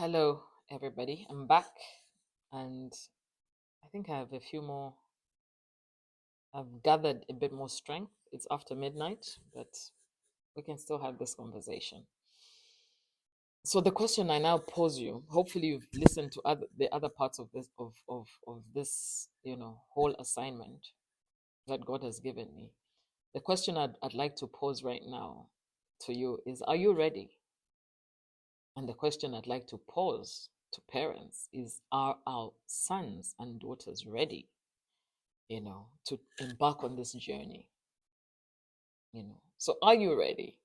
Hello, everybody. I'm back, and I think I have a few more. I've gathered a bit more strength. It's after midnight, but we can still have this conversation. So the question I now pose you. Hopefully, you've listened to the other parts of this whole assignment that God has given me. The question I'd like to pose right now to you is: Are you ready? And the question I'd like to pose to parents is: Are our sons and daughters ready, to embark on this journey? So are you ready?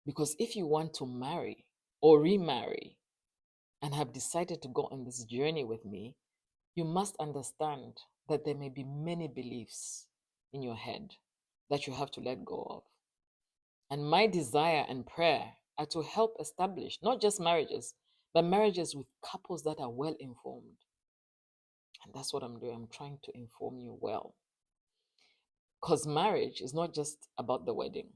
Because if you want to marry or remarry and have decided to go on this journey with me, you must understand that there may be many beliefs in your head that you have to let go of. And my desire and prayer are to help establish not just marriages, but marriages with couples that are well informed. And that's what I'm doing. I'm trying to inform you well. Because marriage is not just about the wedding,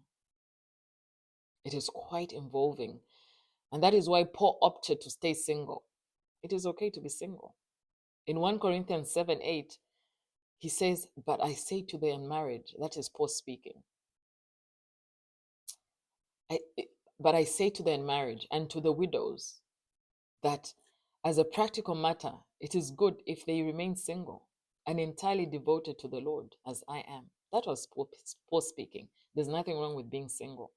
it is quite involving. And that is why Paul opted to stay single. It is okay to be single. In 1 Corinthians 7:8, he says, But I say to the unmarried, that is Paul speaking. I, but I say to the unmarried and to the widows that as a practical matter, it is good if they remain single and entirely devoted to the Lord, as I am. That was Paul speaking. There's nothing wrong with being single,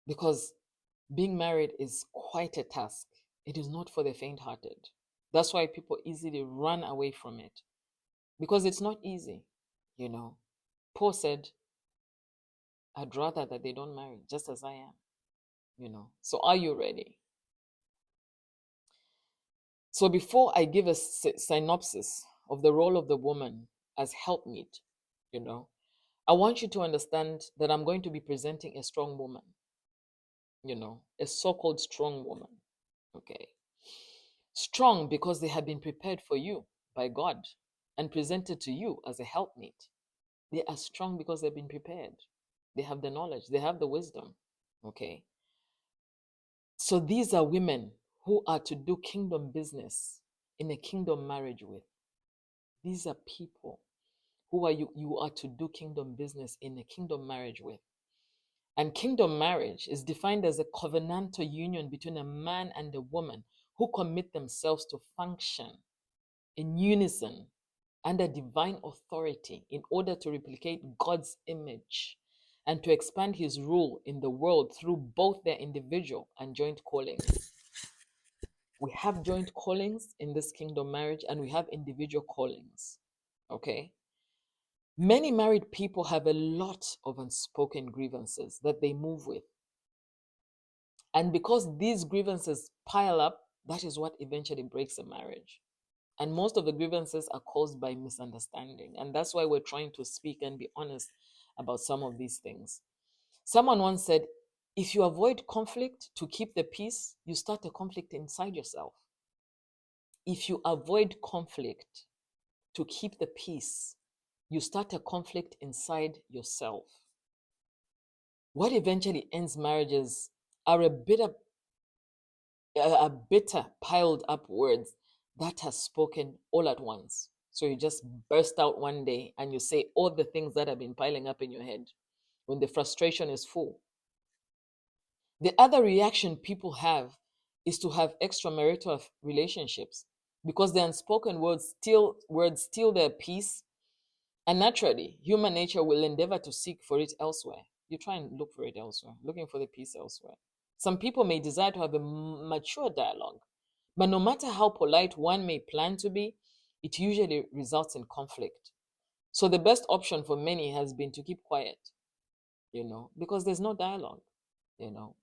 because being married is quite a task. It is not for the faint-hearted. That's why people easily run away from it, because it's not easy. Paul said, I'd rather that they don't marry, just as I am. So are you ready? So before I give a synopsis of the role of the woman as helpmeet, I want you to understand that I'm going to be presenting a strong woman, a so-called strong woman. Okay. Strong because they have been prepared for you by God and presented to you as a helpmeet. They are strong because they've been prepared. They have the knowledge, they have the wisdom. Okay. So these are women who are to do kingdom business in a kingdom marriage with. These are people who are you are to do kingdom business in a kingdom marriage with. And kingdom marriage is defined as a covenantal union between a man and a woman who commit themselves to function in unison under divine authority in order to replicate God's image and to expand his rule in the world through both their individual and joint callings. We have joint callings in this kingdom marriage, and we have individual callings. Okay? Many married people have a lot of unspoken grievances that they move with. And because these grievances pile up, that is what eventually breaks a marriage. And most of the grievances are caused by misunderstanding. And that's why we're trying to speak and be honest about some of these things. Someone once said, if you avoid conflict to keep the peace, you start a conflict inside yourself. If you avoid conflict to keep the peace, you start a conflict inside yourself. What eventually ends marriages are a bitter piled up words that are spoken all at once. So you just burst out one day and you say all the things that have been piling up in your head when the frustration is full. The other reaction people have is to have extramarital relationships, because the unspoken words steal their peace, and naturally human nature will endeavor to seek for it elsewhere. You try and look for it elsewhere, looking for the peace elsewhere. Some people may desire to have a mature dialogue, but no matter how polite one may plan to be, it usually results in conflict. So the best option for many has been to keep quiet, because there's no dialogue, you know.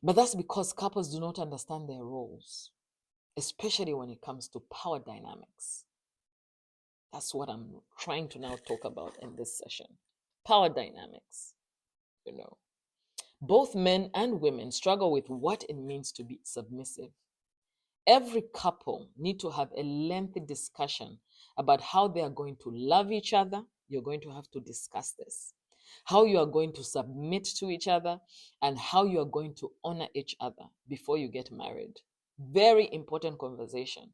But that's because couples do not understand their roles, especially when it comes to power dynamics. That's what I'm trying to now talk about in this session. Power dynamics, you know. Both men and women struggle with what it means to be submissive. Every couple need to have a lengthy discussion about how they are going to love each other. You're going to have to discuss this. how you are going to submit to each other, and how you are going to honor each other before you get married. Very important conversation.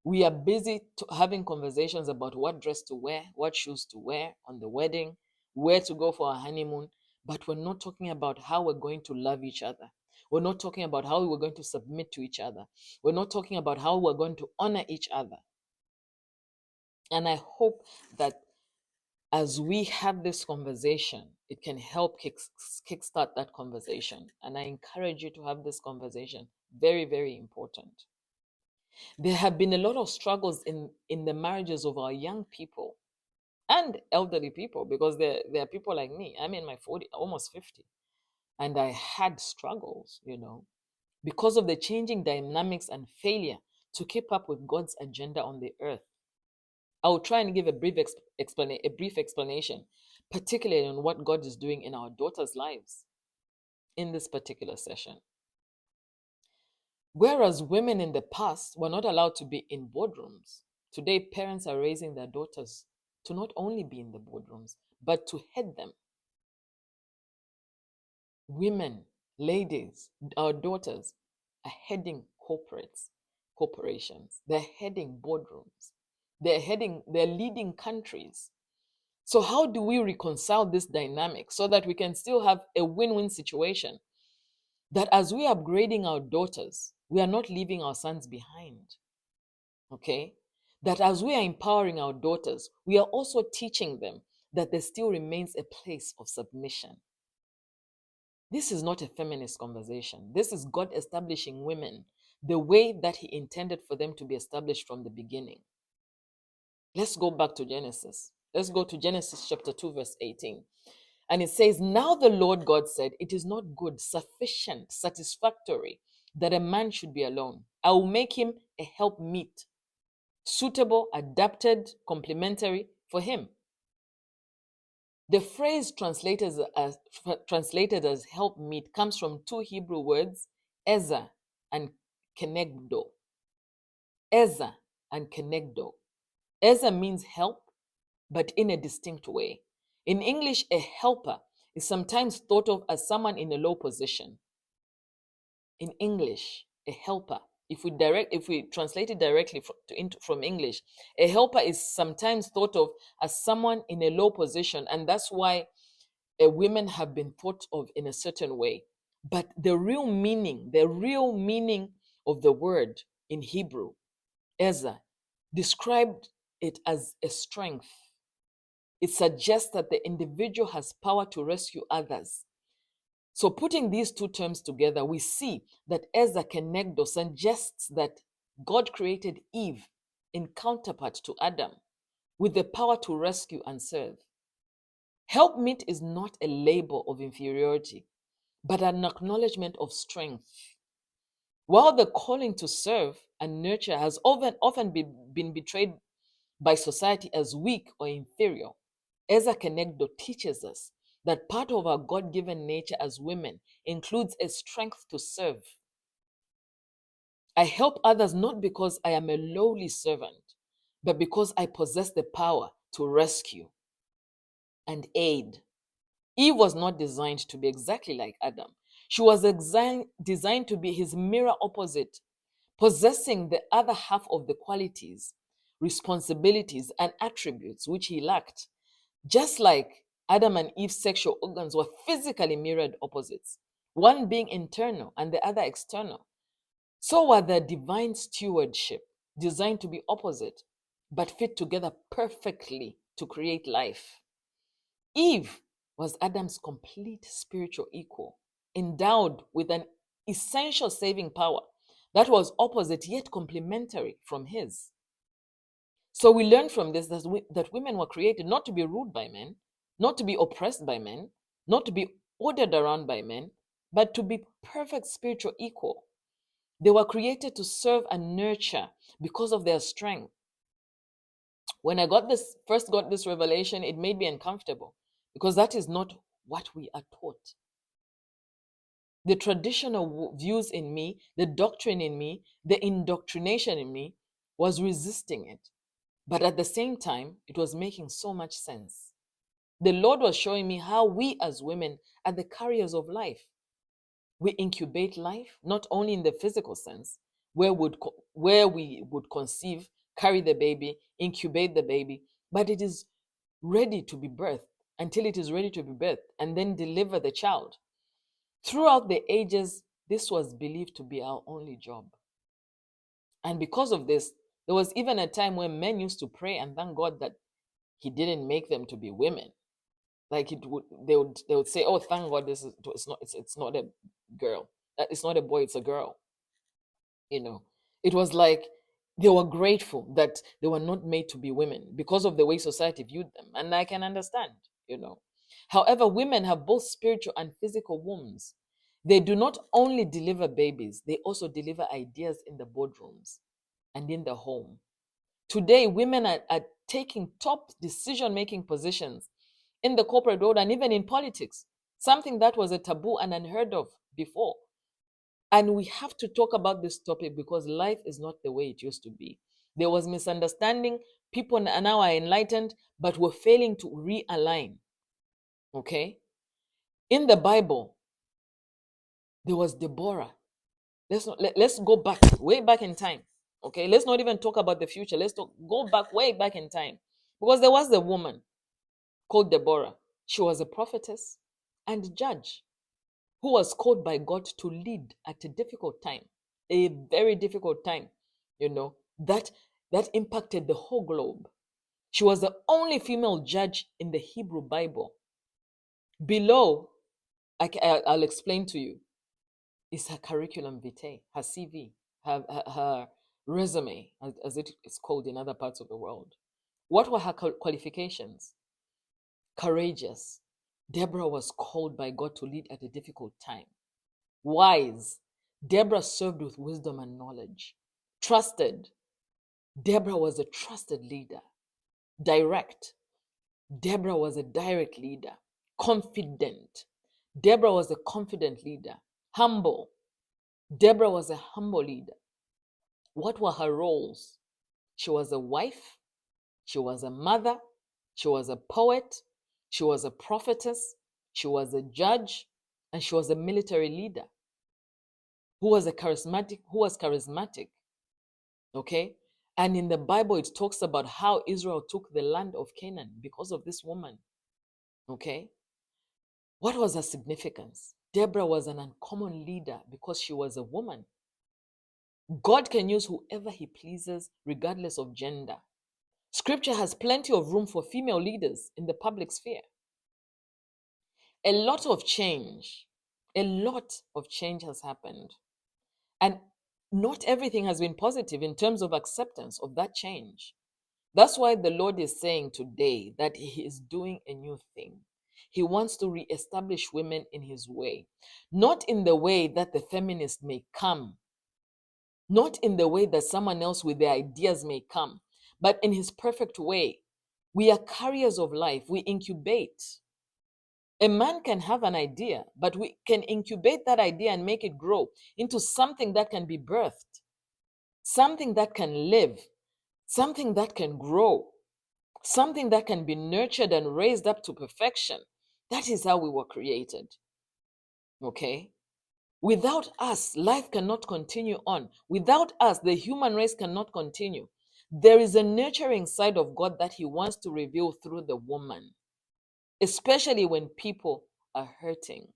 We are busy having conversations about what dress to wear, what shoes to wear on the wedding, where to go for a honeymoon, but we're not talking about how we're going to love each other. We're not talking about how we're going to submit to each other. We're not talking about how we're going to honor each other. And I hope that as we have this conversation, it can help kickstart that conversation. And I encourage you to have this conversation. Very, very important. There have been a lot of struggles in the marriages of our young people and elderly people, because there are people like me. I'm in my 40, almost 50, and I had struggles, because of the changing dynamics and failure to keep up with God's agenda on the earth. I will try and give a brief explanation, particularly on what God is doing in our daughters' lives in this particular session. Whereas women in the past were not allowed to be in boardrooms, today parents are raising their daughters to not only be in the boardrooms, but to head them. Women, ladies, our daughters are heading corporations. They're heading boardrooms. They're leading countries. So how do we reconcile this dynamic so that we can still have a win-win situation? That as we are upgrading our daughters, we are not leaving our sons behind. Okay? That as we are empowering our daughters, we are also teaching them that there still remains a place of submission. This is not a feminist conversation. This is God establishing women the way that He intended for them to be established from the beginning. Let's go back to Genesis. Let's go to Genesis chapter 2, verse 18. And it says, "Now the Lord God said, it is not good, sufficient, satisfactory that a man should be alone. I will make him a helpmeet, suitable, adapted, complementary for him." The phrase translated as helpmeet comes from two Hebrew words, Ezer and Kenegdo. Ezer and Kenegdo. Ezer means help, but in a distinct way. In English, a helper is sometimes thought of as someone in a low position. In English, a helper, if we translate it directly from English, a helper is sometimes thought of as someone in a low position, and that's why women have been thought of in a certain way. But the real meaning of the word in Hebrew, Ezer, described it as a strength. It suggests that the individual has power to rescue others. So putting these two terms together, we see that Ezer Kenegdo suggests that God created Eve in counterpart to Adam with the power to rescue and serve. Helpmeet is not a label of inferiority, but an acknowledgement of strength. While the calling to serve and nurture has often been betrayed by society as weak or inferior, Ezer Kenegdo teaches us that part of our God-given nature as women includes a strength to serve. I help others not because I am a lowly servant, but because I possess the power to rescue and aid. Eve was not designed to be exactly like Adam. She was designed to be his mirror opposite, possessing the other half of the qualities, responsibilities, and attributes which he lacked. Just like Adam and Eve's sexual organs were physically mirrored opposites, one being internal and the other external, so were their divine stewardship designed to be opposite, but fit together perfectly to create life. Eve was Adam's complete spiritual equal, endowed with an essential saving power that was opposite yet complementary from his. So we learn from this that women were created not to be ruled by men, not to be oppressed by men, not to be ordered around by men, but to be perfect spiritual equal. They were created to serve and nurture because of their strength. When I first got this revelation, it made me uncomfortable because that is not what we are taught. The traditional views in me, the doctrine in me, the indoctrination in me was resisting it. But at the same time, it was making so much sense. The Lord was showing me how we as women are the carriers of life. We incubate life, not only in the physical sense, where we would conceive, carry the baby, incubate the baby, but it is ready to be birthed until it is ready to be birthed, and then deliver the child. Throughout the ages, this was believed to be our only job. And because of this, there was even a time when men used to pray and thank God that He didn't make them to be women. Like they would say, "Oh, thank God, it's not a girl. It's not a boy, it's a girl." You know, it was like they were grateful that they were not made to be women because of the way society viewed them, and I can understand. You know, however, women have both spiritual and physical wombs. They do not only deliver babies; they also deliver ideas in the boardrooms and in the home. Today, women are taking top decision-making positions in the corporate world and even in politics, something that was a taboo and unheard of before. And we have to talk about this topic because life is not the way it used to be. There was misunderstanding. People now are enlightened, but we're failing to realign. Okay? In the Bible, there was Deborah. Let's go back, way back in time. Okay? Let's not even talk about the future. Go back, way back in time. Because there was a woman called Deborah. She was a prophetess and judge who was called by God to lead at a difficult time, a very difficult time, that impacted the whole globe. She was the only female judge in the Hebrew Bible. Below, I'll explain to you, is her curriculum vitae, her CV, her resume, as it is called in other parts of the world. What were her qualifications? Courageous. Deborah was called by God to lead at a difficult time. Wise. Deborah served with wisdom and knowledge. Trusted. Deborah was a trusted leader. Direct. Deborah was a direct leader. Confident. Deborah was a confident leader. Humble. Deborah was a humble leader. What were her roles? She was a wife. She was a mother. She was a poet. She was a prophetess. She was a judge. And she was a military leader who was charismatic. Okay? And in the Bible, it talks about how Israel took the land of Canaan because of this woman. Okay? What was her significance? Deborah was an uncommon leader because she was a woman. God can use whoever He pleases, regardless of gender. Scripture has plenty of room for female leaders in the public sphere. A lot of change has happened. And not everything has been positive in terms of acceptance of that change. That's why the Lord is saying today that He is doing a new thing. He wants to reestablish women in His way, not in the way that the feminist may come, not in the way that someone else with their ideas may come, but in His perfect way. We are carriers of life, we incubate. A man can have an idea, but we can incubate that idea and make it grow into something that can be birthed, something that can live, something that can grow, something that can be nurtured and raised up to perfection. That is how we were created. Okay? Without us, life cannot continue on. Without us, the human race cannot continue. There is a nurturing side of God that He wants to reveal through the woman, especially when people are hurting.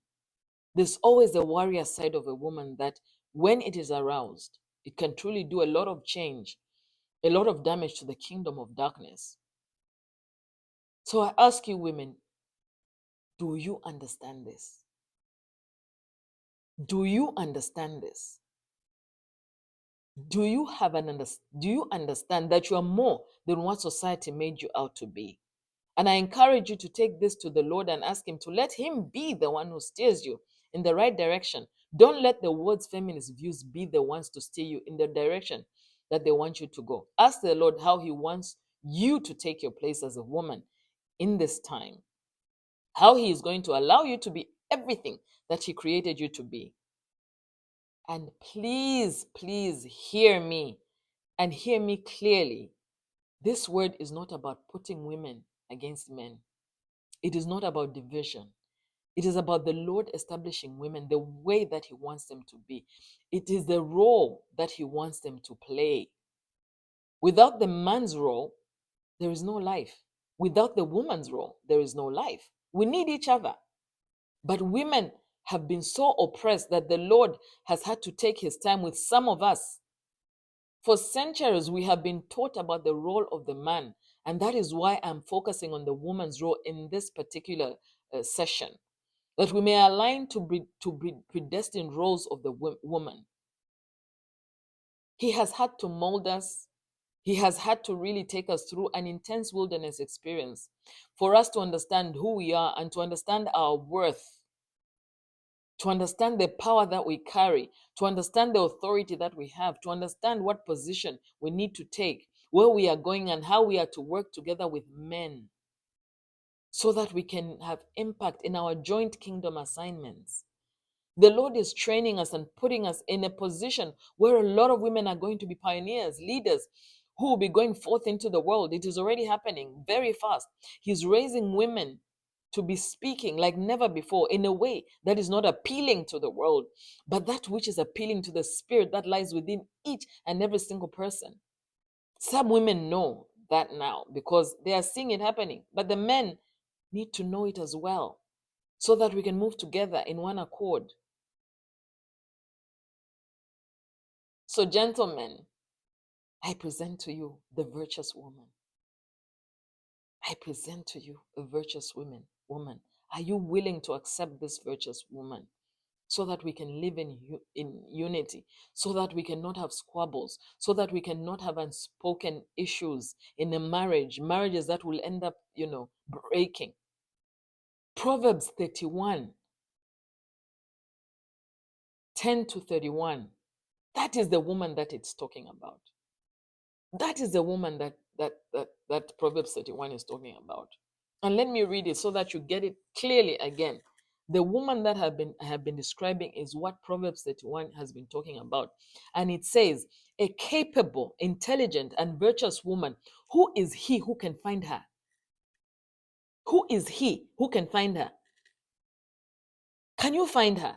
There's always a warrior side of a woman that, when it is aroused, it can truly do a lot of change, a lot of damage to the kingdom of darkness. So I ask you, women, do you understand this? Do you understand this? Do you understand that you are more than what society made you out to be? And I encourage you to take this to the Lord and ask Him to let Him be the one who steers you in the right direction. Don't let the world's feminist views be the ones to steer you in the direction that they want you to go. Ask the Lord how He wants you to take your place as a woman in this time, how He is going to allow you to be everything that He created you to be. And please, please hear me, and hear me clearly. This word is not about putting women against men. It is not about division. It is about the Lord establishing women the way that He wants them to be. It is the role that He wants them to play. Without the man's role, there is no life. Without the woman's role, there is no life. We need each other. But women have been so oppressed that the Lord has had to take His time with some of us. For centuries, we have been taught about the role of the man. And that is why I'm focusing on the woman's role in this particular session, that we may align to predestined roles of the woman. He has had to mold us. He has had to really take us through an intense wilderness experience for us to understand who we are and to understand our worth, to understand the power that we carry, to understand the authority that we have, to understand what position we need to take, where we are going, and how we are to work together with men so that we can have impact in our joint kingdom assignments. The Lord is training us and putting us in a position where a lot of women are going to be pioneers, leaders who will be going forth into the world. It is already happening very fast. He's raising women to be speaking like never before in a way that is not appealing to the world, but that which is appealing to the spirit that lies within each and every single person. Some women know that now because they are seeing it happening, but the men need to know it as well so that we can move together in one accord. So, gentlemen, I present to you the virtuous woman. I present to you a virtuous woman. Are you willing to accept this virtuous woman so that we can live in unity, so that we cannot have squabbles, so that we cannot have unspoken issues in a marriage, marriages that will end up, breaking. Proverbs 31, 10 to 31. That is the woman that it's talking about. That is the woman that Proverbs 31 is talking about. And let me read it so that you get it clearly again. The woman that I have been describing is what Proverbs 31 has been talking about. And it says, a capable, intelligent, and virtuous woman, who is he who can find her? Who is he who can find her? Can you find her?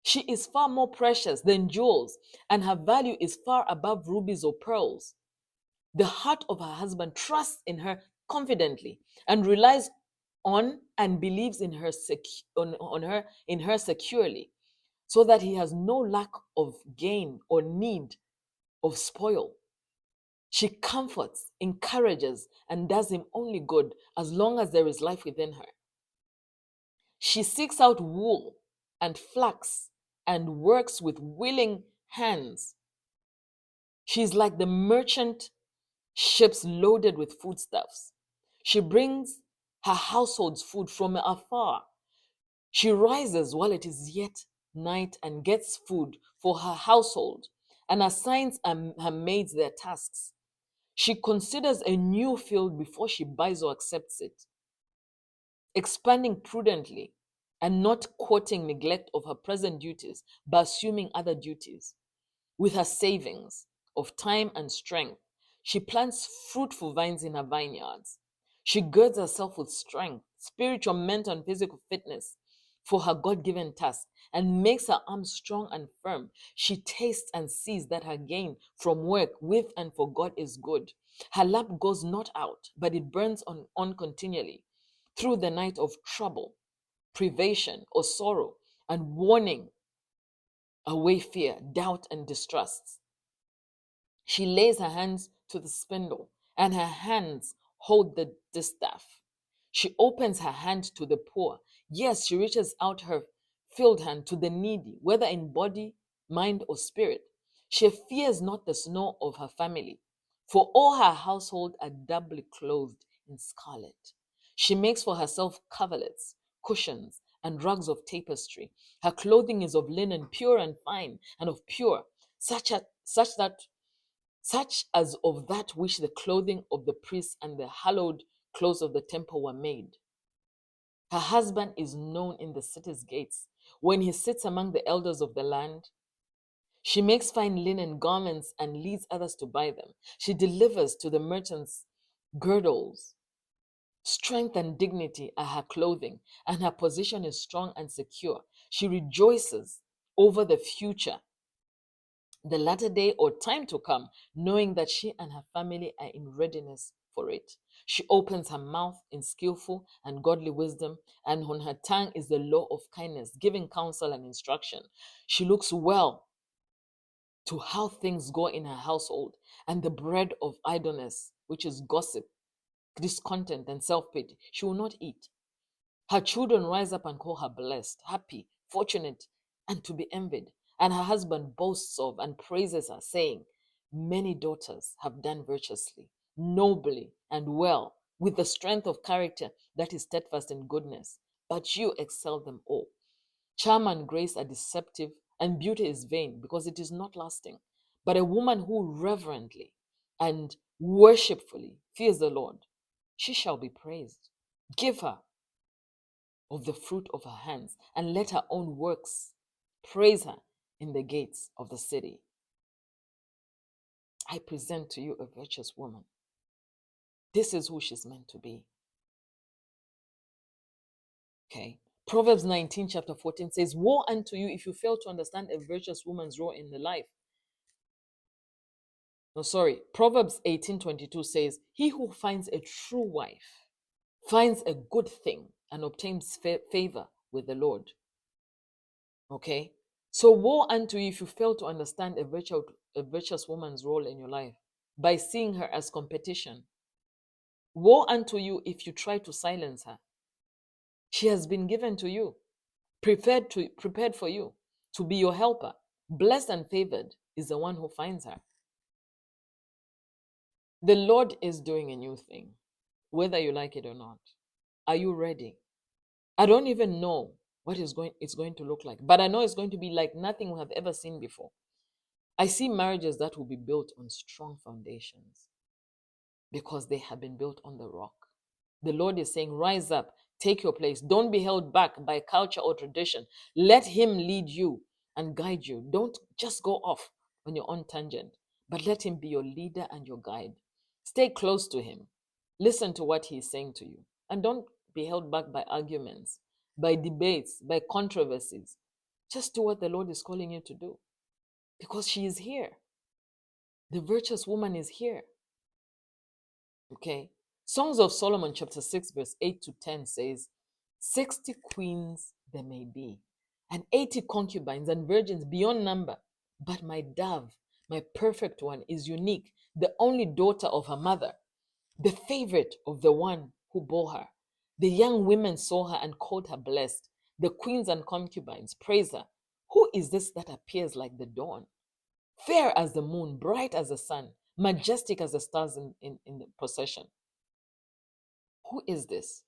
She is far more precious than jewels, and her value is far above rubies or pearls. The heart of her husband trusts in her confidently and relies on and believes in her in her securely, so that he has no lack of gain or need of spoil. She comforts, encourages, and does him only good as long as there is life within her. She seeks out wool and flax and works with willing hands. She's like the merchant ships loaded with foodstuffs. She brings her household's food from afar. She rises while it is yet night and gets food for her household and assigns her maids their tasks. She considers a new field before she buys or accepts it, expanding prudently and not courting neglect of her present duties, but assuming other duties. With her savings of time and strength, she plants fruitful vines in her vineyards. She girds herself with strength, spiritual, mental, and physical fitness for her God given task and makes her arms strong and firm. She tastes and sees that her gain from work with and for God is good. Her lamp goes not out, but it burns on continually through the night of trouble, privation, or sorrow, and warning away fear, doubt, and distrust. She lays her hands to the spindle, and her hands hold the distaff. She opens her hand to the poor. Yes, she reaches out her filled hand to the needy, whether in body, mind, or spirit. She fears not the snow of her family, for all her household are doubly clothed in scarlet. She makes for herself coverlets, cushions, and rugs of tapestry. Her clothing is of linen, pure and fine, and of pure, such as of that which the clothing of the priests and the hallowed clothes of the temple were made. Her husband is known in the city's gates. When he sits among the elders of the land, she makes fine linen garments and leads others to buy them. She delivers to the merchants girdles Strength and dignity are her clothing, and her position is strong and secure. She rejoices over the future, the latter day or time to come, knowing that she and her family are in readiness for it. She opens her mouth in skillful and godly wisdom, and on her tongue is the law of kindness, giving counsel and instruction. She looks well to how things go in her household, and the bread of idleness, which is gossip, discontent, and self pity, she will not eat. Her children rise up and call her blessed, happy, fortunate, and to be envied. And her husband boasts of and praises her, saying, many daughters have done virtuously, nobly, and well, with the strength of character that is steadfast in goodness. But you excel them all. Charm and grace are deceptive, and beauty is vain because it is not lasting. But a woman who reverently and worshipfully fears the Lord, she shall be praised. Give her of the fruit of her hands, and let her own works praise her in the gates of the city. I present to you a virtuous woman. This is who she's meant to be. Okay. Proverbs 19, chapter 14 says, woe unto you if you fail to understand a virtuous woman's role in the life. No, sorry. Proverbs 18:22 says, he who finds a true wife finds a good thing and obtains favor with the Lord. Okay? So woe unto you if you fail to understand a virtuous woman's role in your life by seeing her as competition. Woe unto you if you try to silence her. She has been given to you, prepared for you to be your helper. Blessed and favored is the one who finds her. The Lord is doing a new thing, whether you like it or not. Are you ready? I don't even know what it's going to look like, but I know it's going to be like nothing we have ever seen before. I see marriages that will be built on strong foundations because they have been built on the rock. The Lord is saying, rise up, take your place. Don't be held back by culture or tradition. Let Him lead you and guide you. Don't just go off on your own tangent, but let Him be your leader and your guide. Stay close to Him. Listen to what He is saying to you. And don't be held back by arguments, by debates, by controversies. Just do what the Lord is calling you to do because she is here. The virtuous woman is here. Okay. Songs of Solomon, chapter 6, verse 8 to 10 says, 60 queens there may be, and 80 concubines and virgins beyond number. But my dove, my perfect one, is unique, the only daughter of her mother, the favorite of the one who bore her. The young women saw her and called her blessed. The queens and concubines praise her. Who is this that appears like the dawn? Fair as the moon, bright as the sun, majestic as the stars in the procession. Who is this?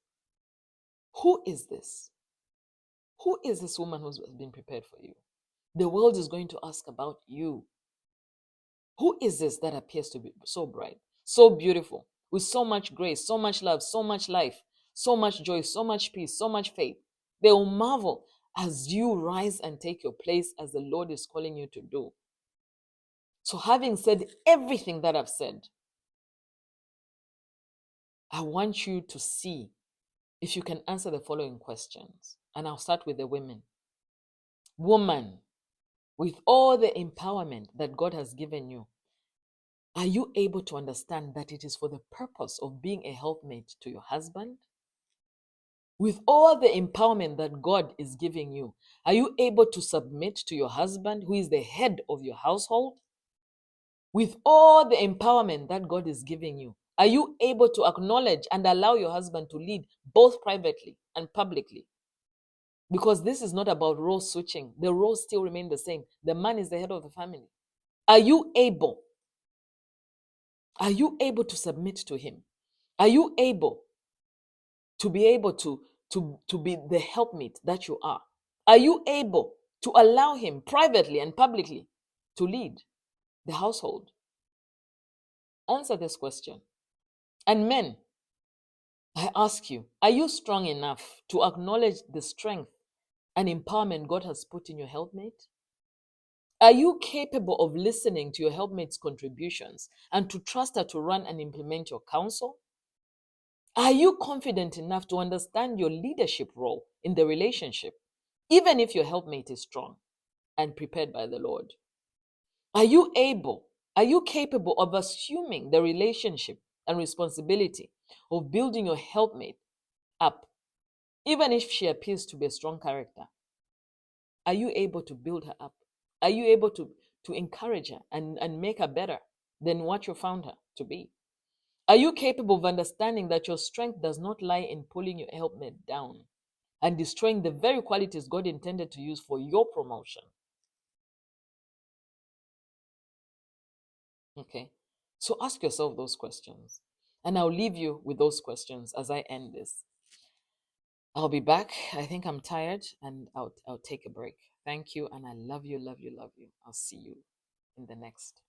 Who is this? Who is this woman who's been prepared for you? The world is going to ask about you. Who is this that appears to be so bright, so beautiful, with so much grace, so much love, so much life, so much joy, so much peace, so much faith? They will marvel as you rise and take your place as the Lord is calling you to do. So, having said everything that I've said, I want you to see if you can answer the following questions. And I'll start with the women. Woman, with all the empowerment that God has given you, are you able to understand that it is for the purpose of being a helpmate to your husband? With all the empowerment that God is giving you, are you able to submit to your husband, who is the head of your household? With all the empowerment that God is giving you, are you able to acknowledge and allow your husband to lead both privately and publicly? Because this is not about role switching. The roles still remain the same. The man is the head of the family. Are you able? Are you able to submit to him? Are you able to be the helpmate that you are? Are you able to allow him privately and publicly to lead the household? Answer this question. And men, I ask you, are you strong enough to acknowledge the strength and empowerment God has put in your helpmate? Are you capable of listening to your helpmate's contributions and to trust her to run and implement your counsel? Are you confident enough to understand your leadership role in the relationship, even if your helpmate is strong and prepared by the Lord? Are you able, are you capable of assuming the relationship and responsibility of building your helpmate up, even if she appears to be a strong character? Are you able to build her up? Are you able to encourage her and make her better than what you found her to be? Are you capable of understanding that your strength does not lie in pulling your helpmate down and destroying the very qualities God intended to use for your promotion? Okay. So ask yourself those questions. And I'll leave you with those questions as I end this. I'll be back. I think I'm tired and I'll take a break. Thank you. And I love you, love you, love you. I'll see you in the next.